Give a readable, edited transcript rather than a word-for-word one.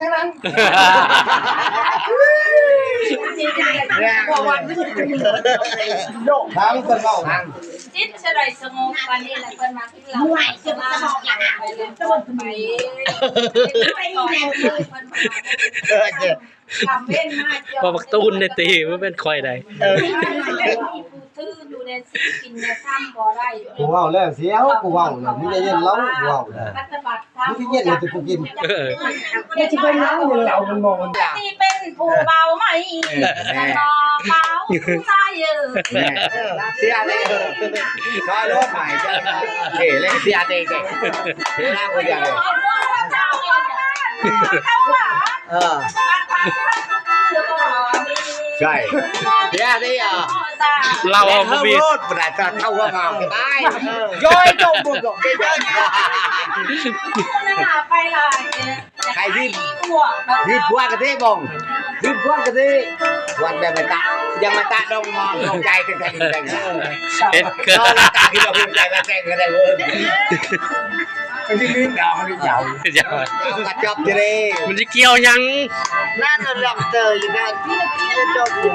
นั่งโยกทางคนเล่าทางจิตจะได้สงบวันนี้แหละเพิ่นมาที่เราไหวจะมาบอกอย่างไปเลยต้นไปไปแนวเพิ่นมาทำเว้นมาเจ้า พอบักตูนในตีมันเป็นคอยใดมีผู้ทื่ออยู่ในสิกินในถ้ำบ่ได้กูว่าแล้วเสียวกูว่าแล้วมึงจะเย็นเล้ากูว่ารัฐบาลมึงจะเย็นเลยจะกูกินไม่ใช่เป็นน้ำเลยเรามันมองมันที่เป็นผู้เบาไหมจะรอเบาใจเยอะเสียเลยซอยรถใหม่จะเอ๋เลยเสียเองเสียหน้าคนใหญ่ใช่เสียดิอ่ะเราเอาไปรถประดับเท่าว่าเงาได้ย้อยจงบุกจงไปย้อยไปเลยใครที่พวกกระเทบงที่พวกกระเทวันเดินมาตะยังมาตะดงมองดงใจกันแทงกันเอ็ดเกินตาที่เราภูมิใจมาแทงกันได้เว้ยมันที่ลิ้นดาวมันเหยากระจบจะได้มันจะเกี่ยวยังนั่นเราลองเจออยู่นะที่จบอยู่